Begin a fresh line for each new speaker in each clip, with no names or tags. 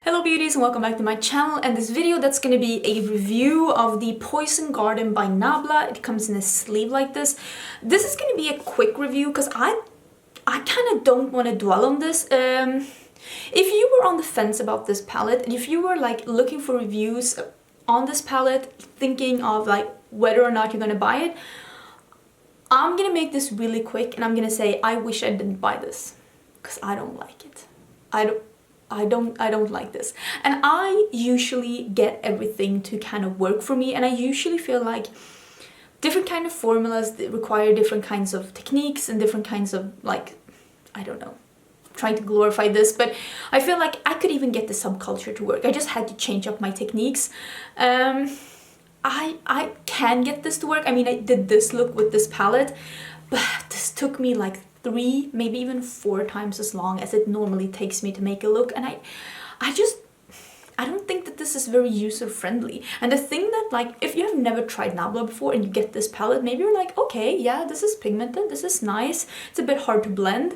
Hello beauties and welcome back to my channel, and this video that's going to be a review of the Poison Garden by Nabla. It comes in a sleeve like this. This is going to be a quick review because I kind of don't want to dwell on this. If you were on the fence about this palette and if you were like looking for reviews on this palette, thinking of like whether or not you're going to buy it, I'm going to make this really quick and I'm going to say I wish I didn't buy this because I don't like it. I don't like this, and I usually get everything to kind of work for me, and I usually feel like different kind of formulas that require different kinds of techniques and different kinds of, like, I don't know, trying to glorify this, but I feel like I could even get the subculture to work. I just had to change up my techniques. I can get this to work. I mean, I did this look with this palette, but this took me like 3, maybe even 4 times as long as it normally takes me to make a look, and I don't think that this is very user-friendly. And the thing that, like, if you have never tried Nabla before and you get this palette, maybe you're like, okay, yeah, this is pigmented, this is nice, it's a bit hard to blend,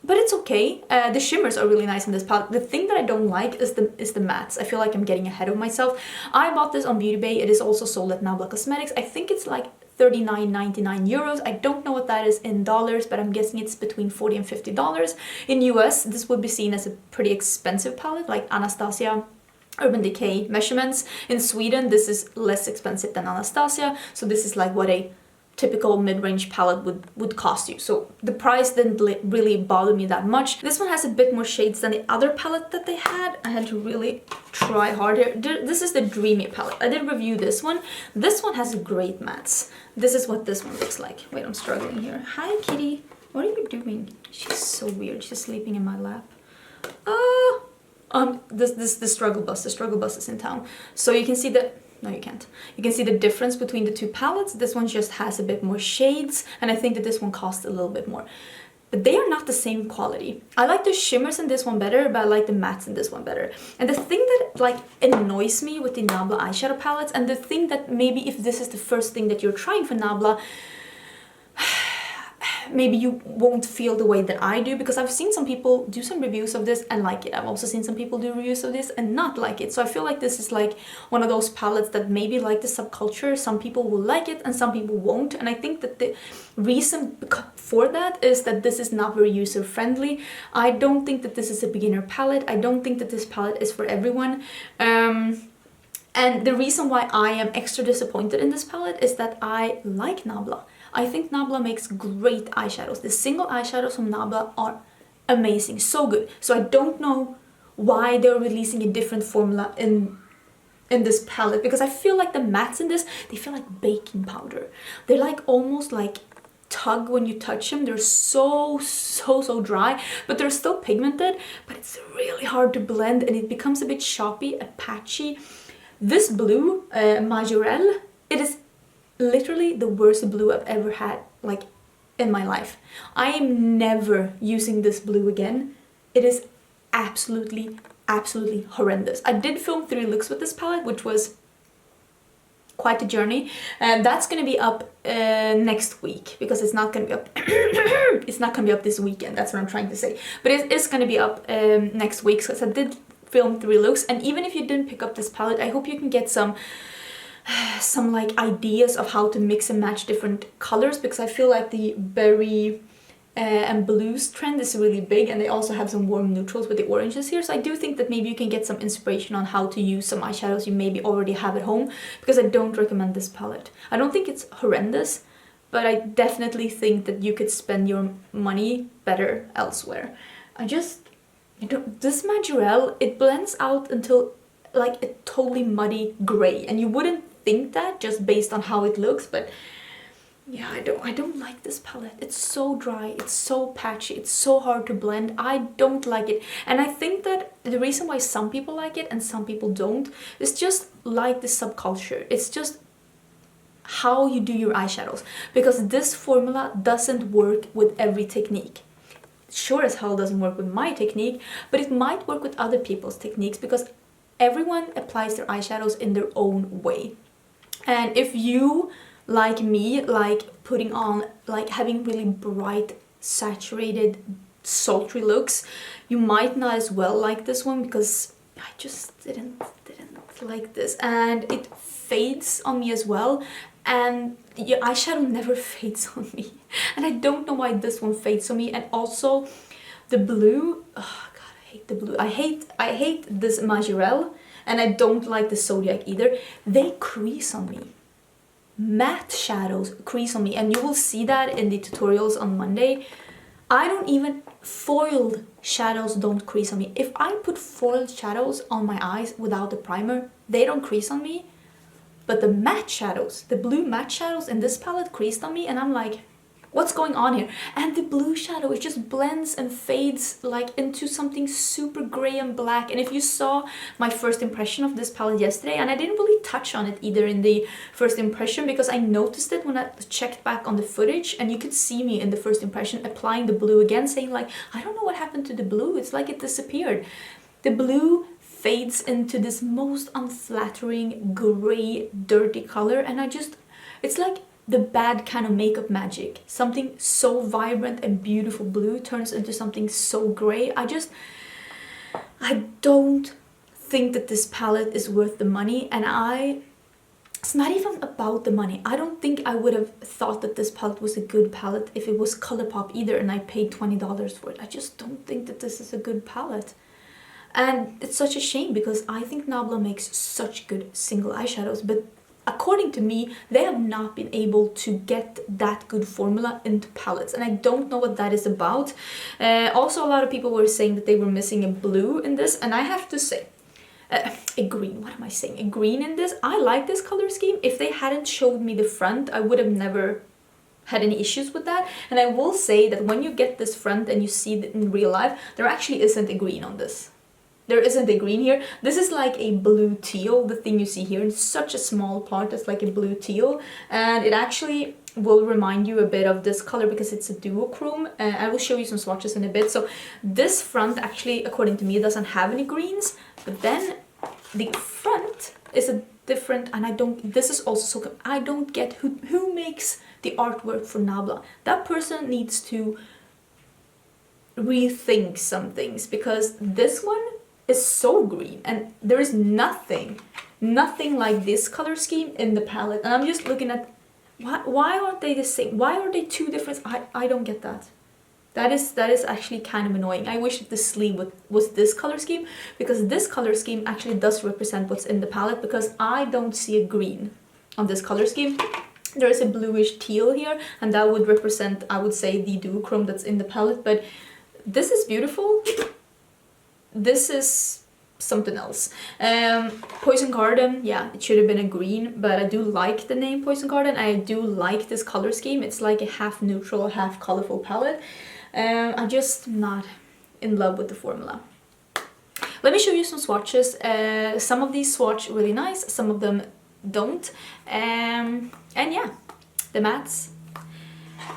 but it's okay. The shimmers are really nice in this palette. The thing that I don't like is the mattes. I feel like I'm getting ahead of myself. I bought this on Beauty Bay. It is also sold at Nabla Cosmetics. I think it's like 39.99 euros. I don't know what that is in dollars, but I'm guessing it's between $40 and $50. In US, this would be seen as a pretty expensive palette, like Anastasia, Urban Decay measurements. In Sweden, this is less expensive than Anastasia, so this is like what a typical mid-range palette would cost you. So the price didn't really bother me that much. This one has a bit more shades than the other palette that they had. I had to really try hard here. This is the Dreamy Palette. I did review this one. This one has great mattes. This is what this one looks like. Wait, I'm struggling here. Hi, kitty. What are you doing? She's so weird. She's sleeping in my lap. The struggle bus. The struggle bus is in town. So you can see that. No, you can't. You can see the difference between the two palettes. This one just has a bit more shades, and I think that this one costs a little bit more. But they are not the same quality. I like the shimmers in this one better, but I like the mattes in this one better. And the thing that like annoys me with the Nabla eyeshadow palettes, and the thing that maybe if this is the first thing that you're trying for Nabla, maybe you won't feel the way that I do, because I've seen some people do some reviews of this and like it. I've also seen some people do reviews of this and not like it. So I feel like this is like one of those palettes that maybe like the subculture. Some people will like it and some people won't. And I think that the reason for that is that this is not very user-friendly. I don't think that this is a beginner palette. I don't think that this palette is for everyone. And the reason why I am extra disappointed in this palette is that I like Nabla. I think Nabla makes great eyeshadows. The single eyeshadows from Nabla are amazing, so good. So I don't know why they're releasing a different formula in this palette, because I feel like the mattes in this, they feel like baking powder. They're like almost like tug when you touch them. They're so dry, but they're still pigmented, but it's really hard to blend and it becomes a bit choppy, patchy. This blue, Majorelle, it is literally the worst blue I've ever had, like, in my life. I am never using this blue again. It is absolutely horrendous. I did film 3 looks with this palette, which was quite a journey, and that's gonna be up next week, because it's not gonna be up it's not gonna be up this weekend. That's what I'm trying to say, but it is gonna be up next week, because I did film 3 looks. And even if you didn't pick up this palette, I hope you can get some like ideas of how to mix and match different colors, because I feel like the berry and blues trend is really big, and they also have some warm neutrals with the oranges here. So I do think that maybe you can get some inspiration on how to use some eyeshadows you maybe already have at home, because I don't recommend this palette. I don't think it's horrendous, but I definitely think that you could spend your money better elsewhere. This Majorelle, it blends out until like a totally muddy gray, and you wouldn't think that just based on how it looks, but yeah, I don't like this palette. It's so dry, it's so patchy, it's so hard to blend. I don't like it, and I think that the reason why some people like it and some people don't is just like the subculture. It's just how you do your eyeshadows, because this formula doesn't work with every technique. Sure as hell doesn't work with my technique, but it might work with other people's techniques, because everyone applies their eyeshadows in their own way. And if you, like me, like putting on, like having really bright, saturated, sultry looks, you might not as well like this one, because I just didn't like this, and it fades on me as well. And yeah, eyeshadow never fades on me, and I don't know why this one fades on me. And also the blue, oh god, I hate the blue. I hate this Majorelle, and I don't like the Zodiac either. They crease on me. Matte shadows crease on me, and you will see that in the tutorials on Monday. I don't even, foiled shadows don't crease on me. If I put foiled shadows on my eyes without the primer, they don't crease on me. But the matte shadows, the blue matte shadows in this palette creased on me, and I'm like, what's going on here? And the blue shadow, it just blends and fades like into something super gray and black. And if you saw my first impression of this palette yesterday, and I didn't really touch on it either in the first impression because I noticed it when I checked back on the footage, and you could see me in the first impression applying the blue again, saying like, I don't know what happened to the blue, it's like it disappeared. The blue fades into this most unflattering gray dirty color, and it's like the bad kind of makeup magic. Something so vibrant and beautiful blue turns into something so gray. I don't think that this palette is worth the money, and it's not even about the money. I don't think I would have thought that this palette was a good palette if it was ColourPop either, and I paid $20 for it. I just don't think that this is a good palette. And it's such a shame because I think Nabla makes such good single eyeshadows, but according to me, they have not been able to get that good formula into palettes, and I don't know what that is about. Also, a lot of people were saying that they were missing a blue in this, and I have to say, a green, what am I saying? A green in this. I like this color scheme. If they hadn't showed me the front, I would have never had any issues with that. And I will say that when you get this front and you see it in real life, there actually isn't a green on this. There isn't a green here. This is like a blue teal, the thing you see here. It's such a small part that's like a blue teal. And it actually will remind you a bit of this color because it's a duochrome. I will show you some swatches in a bit. So this front actually, according to me, doesn't have any greens. But then the front is a different, and this is also so, I don't get who makes the artwork for Nabla. That person needs to rethink some things, because this one is so green and there is nothing like this color scheme in the palette. And I'm just looking at why aren't they the same? Why are they two different? I don't get that. That is actually kind of annoying. I wish that the sleeve was this color scheme, because this color scheme actually does represent what's in the palette, because I don't see a green on this color scheme. There is a bluish teal here, and that would represent, I would say, the duochrome that's in the palette. But this is beautiful. This is something else. Poison Garden, yeah, it should have been a green, but I do like the name Poison Garden. I do like this color scheme. It's like a half neutral, half colorful palette. I'm just not in love with the formula. Let me show you some swatches. Some of these swatch really nice, some of them don't. And yeah, the mattes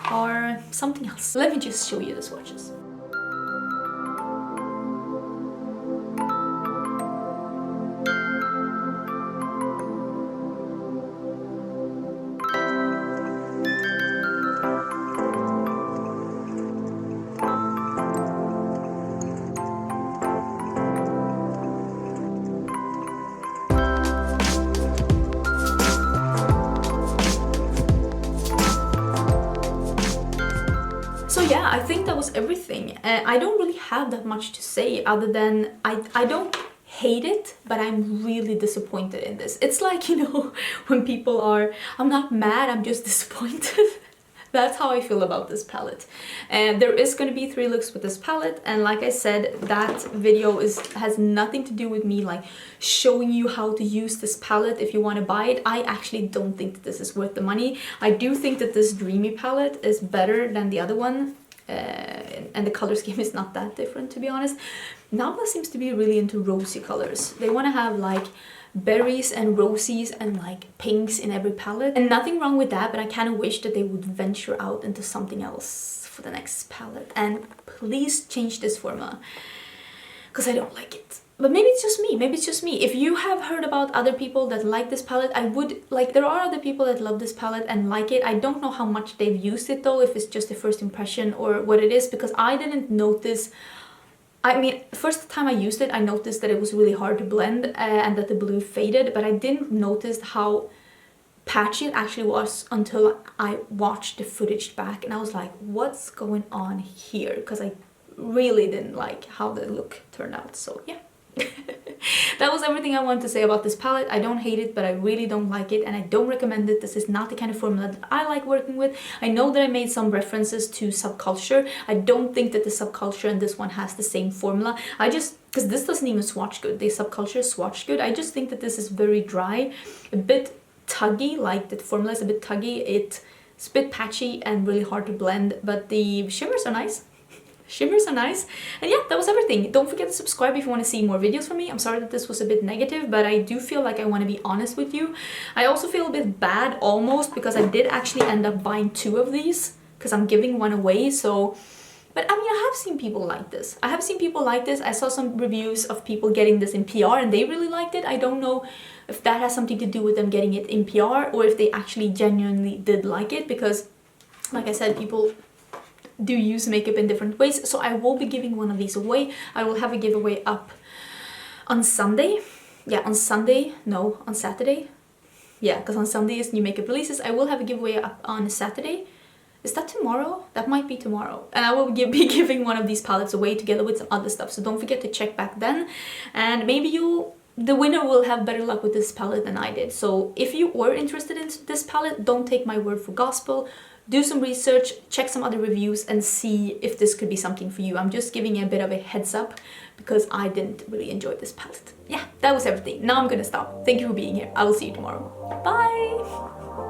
are something else. Let me just show you the swatches. So yeah, I think that was everything. I don't really have that much to say other than I don't hate it, but I'm really disappointed in this. It's like, you know, when people are, I'm not mad, I'm just disappointed. That's how I feel about this palette. And there is going to be 3 looks with this palette, and like I said, that video has nothing to do with me like showing you how to use this palette if you want to buy it. I actually don't think that this is worth the money. I do think that this Dreamy palette is better than the other one, and the color scheme is not that different, to be honest. Nabla seems to be really into rosy colors. They want to have like berries and rosies and like pinks in every palette, and nothing wrong with that, but I kind of wish that they would venture out into something else for the next palette. And please change this formula, because I don't like it. But maybe it's just me, maybe it's just me. If you have heard about other people that like this palette, I would like, there are other people that love this palette and like it. I don't know how much they've used it though, if it's just a first impression or what it is, because I didn't notice I mean, first time I used it, I noticed that it was really hard to blend and that the blue faded, but I didn't notice how patchy it actually was until I watched the footage back, and I was like, what's going on here? Because I really didn't like how the look turned out. So yeah. That was everything I wanted to say about this palette. I don't hate it, but I really don't like it, and I don't recommend it. This is not the kind of formula that I like working with. I know that I made some references to subculture. I don't think that the subculture and this one has the same formula. I just, because this doesn't even swatch good. The subculture swatch good. I just think that this is very dry, a bit tuggy, like the formula is a bit tuggy. It's a bit patchy and really hard to blend, but the shimmers are nice. Shimmers are nice. And yeah, that was everything. Don't forget to subscribe if you want to see more videos from me. I'm sorry that this was a bit negative, but I do feel like I want to be honest with you. I also feel a bit bad almost because I did actually end up buying 2 of these because I'm giving one away. So, but I mean, I have seen people like this. I have seen people like this. I saw some reviews of people getting this in PR and they really liked it. I don't know if that has something to do with them getting it in PR or if they actually genuinely did like it, because like I said, people do use makeup in different ways. So I will be giving one of these away. I will have a giveaway up on Sunday. Yeah, on Sunday. No, on Saturday. Yeah, because on Sunday is new makeup releases. I will have a giveaway up on Saturday. Is that tomorrow? That might be tomorrow. And I will be giving one of these palettes away together with some other stuff. So don't forget to check back then. And maybe the winner will have better luck with this palette than I did. So if you were interested in this palette, don't take my word for gospel. Do some research, check some other reviews, and see if this could be something for you. I'm just giving you a bit of a heads up because I didn't really enjoy this palette. Yeah, that was everything. Now I'm gonna stop. Thank you for being here. I will see you tomorrow. Bye!